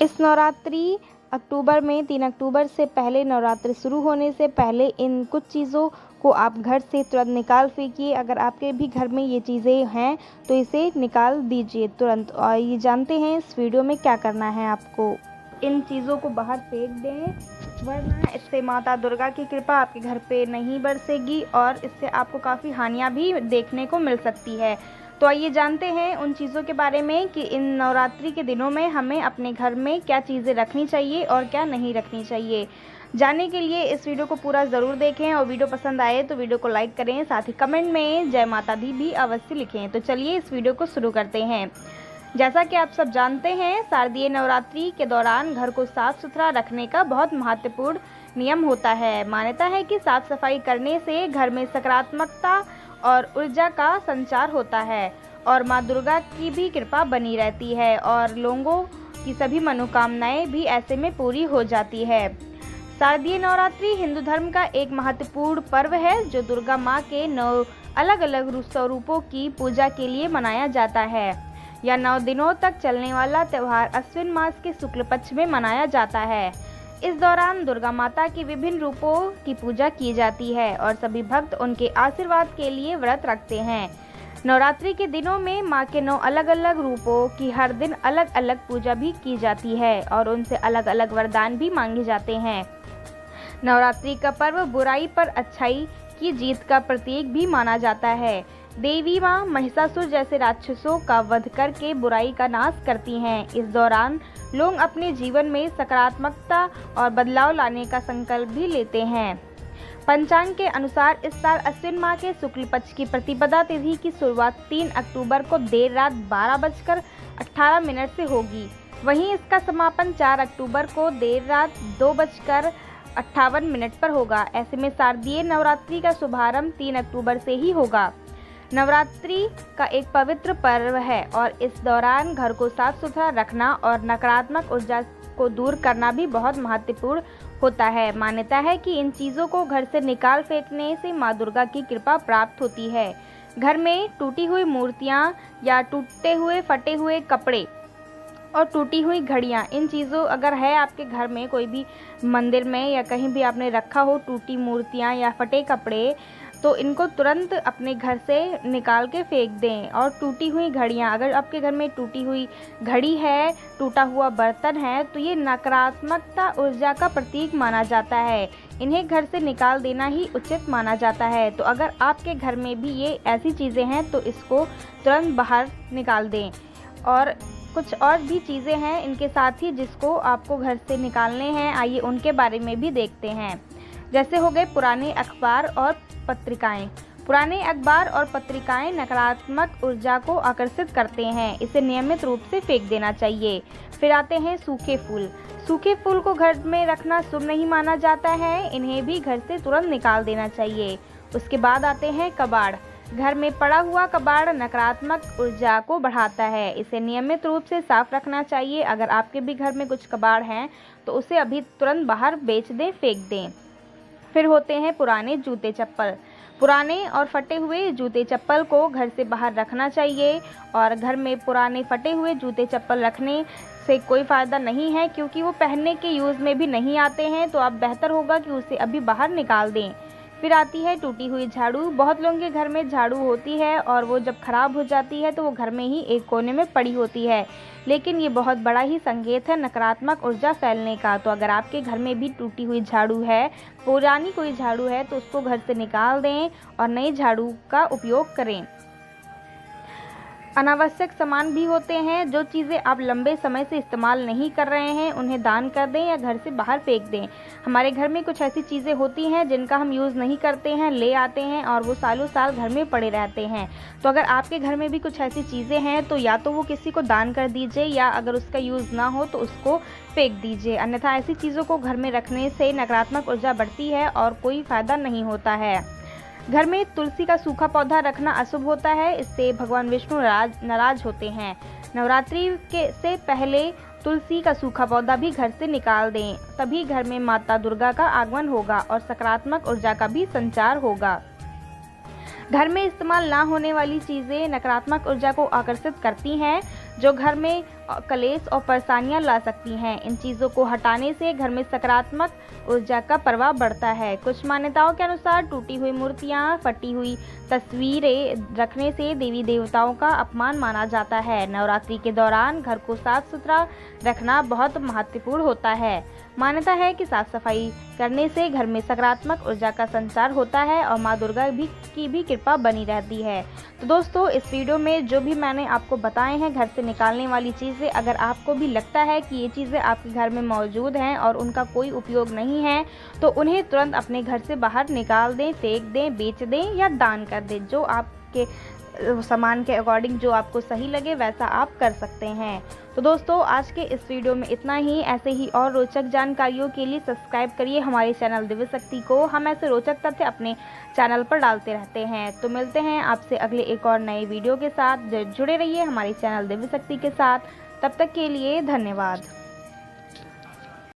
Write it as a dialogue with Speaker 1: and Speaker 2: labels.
Speaker 1: इस नवरात्रि अक्टूबर में 3 अक्टूबर से पहले नवरात्रि शुरू होने से पहले इन कुछ चीज़ों को आप घर से तुरंत निकाल फेंकिए। अगर आपके भी घर में ये चीज़ें हैं तो इसे निकाल दीजिए तुरंत। और ये जानते हैं इस वीडियो में क्या करना है आपको। इन चीज़ों को बाहर फेंक दें, वरना इससे माता दुर्गा की कृपा आपके घर पे नहीं बरसेगी और इससे आपको काफ़ी हानियाँ भी देखने को मिल सकती है। तो आइए जानते हैं उन चीज़ों के बारे में कि इन नवरात्रि के दिनों में हमें अपने घर में क्या चीज़ें रखनी चाहिए और क्या नहीं रखनी चाहिए। जानने के लिए इस वीडियो को पूरा ज़रूर देखें और वीडियो पसंद आए तो वीडियो को लाइक करें, साथ ही कमेंट में जय माता दी भी अवश्य लिखें। तो चलिए इस वीडियो को शुरू करते हैं। जैसा कि आप सब जानते हैं, शारदीय नवरात्रि के दौरान घर को साफ सुथरा रखने का बहुत महत्वपूर्ण नियम होता है। मान्यता है कि साफ सफाई करने से घर में सकारात्मकता और ऊर्जा का संचार होता है और माँ दुर्गा की भी कृपा बनी रहती है और लोगों की सभी मनोकामनाएं भी ऐसे में पूरी हो जाती है। शारदीय नवरात्रि हिंदू धर्म का एक महत्वपूर्ण पर्व है जो दुर्गा माँ के 9 अलग अलग स्वरूपों की पूजा के लिए मनाया जाता है। यह 9 दिनों तक चलने वाला त्यौहार अश्विन मास के शुक्ल पक्ष में मनाया जाता है। इस दौरान दुर्गा माता के विभिन्न रूपों की पूजा की जाती है और सभी भक्त उनके आशीर्वाद के लिए व्रत रखते हैं। नवरात्रि के दिनों में माँ के 9 अलग अलग रूपों की हर दिन अलग अलग पूजा भी की जाती है और उनसे अलग अलग वरदान भी मांगे जाते हैं। नवरात्रि का पर्व बुराई पर अच्छाई की जीत का प्रतीक भी माना जाता है। देवी माँ महिषासुर जैसे राक्षसों का वध करके बुराई का नाश करती हैं। इस दौरान लोग अपने जीवन में सकारात्मकता और बदलाव लाने का संकल्प भी लेते हैं। पंचांग के अनुसार इस साल अश्विन माह के शुक्ल पक्ष की प्रतिपदा तिथि की शुरुआत 3 अक्टूबर को देर रात 12:18 से होगी। वहीं इसका समापन 4 अक्टूबर को देर रात 2:58 पर होगा। ऐसे में शारदीय नवरात्रि का शुभारंभ 3 अक्टूबर से ही होगा। नवरात्रि का एक पवित्र पर्व है और इस दौरान घर को साफ सुथरा रखना और नकारात्मक ऊर्जा को दूर करना भी बहुत महत्वपूर्ण होता है। मान्यता है कि इन चीज़ों को घर से निकाल फेंकने से माँ दुर्गा की कृपा प्राप्त होती है। घर में टूटी हुई मूर्तियाँ या टूटे हुए फटे हुए कपड़े और टूटी हुई घड़ियाँ, इन चीज़ों अगर है आपके घर में, कोई भी मंदिर में या कहीं भी आपने रखा हो टूटी मूर्तियाँ या फटे कपड़े, तो इनको तुरंत अपने घर से निकाल के फेंक दें। और टूटी हुई घड़ियाँ, अगर आपके घर में टूटी हुई घड़ी है, टूटा हुआ बर्तन है, तो ये नकारात्मकता ऊर्जा का प्रतीक माना जाता है। इन्हें घर से निकाल देना ही उचित माना जाता है। तो अगर आपके घर में भी ये ऐसी चीज़ें हैं तो इसको तुरंत बाहर निकाल दें। और कुछ और भी चीज़ें हैं इनके साथ ही जिसको आपको घर से निकालने हैं, आइए उनके बारे में भी देखते हैं। जैसे हो गए पुराने अखबार और पत्रिकाएं। पुराने अखबार और पत्रिकाएं नकारात्मक ऊर्जा को आकर्षित करते हैं, इसे नियमित रूप से फेंक देना चाहिए। फिर आते हैं सूखे फूल। सूखे फूल को घर में रखना शुभ नहीं माना जाता है, इन्हें भी घर से तुरंत निकाल देना चाहिए। उसके बाद आते हैं कबाड़। घर में पड़ा हुआ कबाड़ नकारात्मक ऊर्जा को बढ़ाता है, इसे नियमित रूप से साफ रखना चाहिए। अगर आपके भी घर में कुछ कबाड़ हैं तो उसे अभी तुरंत बाहर बेच दें, फेंक दें। फिर होते हैं पुराने जूते चप्पल। पुराने और फटे हुए जूते चप्पल को घर से बाहर रखना चाहिए और घर में पुराने फटे हुए जूते चप्पल रखने से कोई फ़ायदा नहीं है, क्योंकि वो पहनने के यूज़ में भी नहीं आते हैं। तो आप बेहतर होगा कि उसे अभी बाहर निकाल दें। फिर आती है टूटी हुई झाड़ू। बहुत लोगों के घर में झाड़ू होती है और वो जब ख़राब हो जाती है तो वो घर में ही एक कोने में पड़ी होती है, लेकिन ये बहुत बड़ा ही संकेत है नकारात्मक ऊर्जा फैलने का। तो अगर आपके घर में भी टूटी हुई झाड़ू है, पुरानी कोई झाड़ू है, तो उसको घर से निकाल दें और नई झाड़ू का उपयोग करें। अनावश्यक सामान भी होते हैं। जो चीज़ें आप लंबे समय से इस्तेमाल नहीं कर रहे हैं उन्हें दान कर दें या घर से बाहर फेंक दें। हमारे घर में कुछ ऐसी चीज़ें होती हैं जिनका हम यूज़ नहीं करते हैं, ले आते हैं और वो सालों साल घर में पड़े रहते हैं। तो अगर आपके घर में भी कुछ ऐसी चीज़ें हैं तो या तो वो किसी को दान कर दीजिए या अगर उसका यूज़ ना हो तो उसको फेंक दीजिए। अन्यथा ऐसी चीज़ों को घर में रखने से नकारात्मक ऊर्जा बढ़ती है और कोई फ़ायदा नहीं होता है। घर में तुलसी का सूखा पौधा रखना अशुभ होता है, इससे भगवान विष्णु नाराज होते हैं। नवरात्रि से पहले तुलसी का सूखा पौधा भी घर से निकाल दें, तभी घर में माता दुर्गा का आगमन होगा और सकारात्मक ऊर्जा का भी संचार होगा। घर में इस्तेमाल ना होने वाली चीज़ें नकारात्मक ऊर्जा को आकर्षित करती हैं। जो घर में कलेश और परेशानियां ला सकती हैं। इन चीज़ों को हटाने से घर में सकारात्मक ऊर्जा का प्रभाव बढ़ता है। कुछ मान्यताओं के अनुसार टूटी हुई मूर्तियां, फटी हुई तस्वीरें रखने से देवी देवताओं का अपमान माना जाता है। नवरात्रि के दौरान घर को साफ सुथरा रखना बहुत महत्वपूर्ण होता है। मान्यता है कि साफ सफाई करने से घर में सकारात्मक ऊर्जा का संचार होता है और माँ दुर्गा की भी कृपा बनी रहती है। तो दोस्तों, इस वीडियो में जो भी मैंने आपको बताए हैं घर से निकालने वाली चीज़ें, अगर आपको भी लगता है कि ये चीज़ें आपके घर में मौजूद हैं और उनका कोई उपयोग नहीं है, तो उन्हें तुरंत अपने घर से बाहर निकाल दें, फेंक दें, बेच दें या दान कर दें। जो आपके सामान के अकॉर्डिंग जो आपको सही लगे वैसा आप कर सकते हैं। तो दोस्तों, आज के इस वीडियो में इतना ही। ऐसे ही और रोचक जानकारियों के लिए सब्सक्राइब करिए हमारे चैनल दिव्य शक्ति को। हम ऐसे रोचक तथ्य अपने चैनल पर डालते रहते हैं। तो मिलते हैं आपसे अगले एक और नए वीडियो के साथ। जुड़े रहिए हमारे चैनल दिव्य शक्ति के साथ। तब तक के लिए धन्यवाद।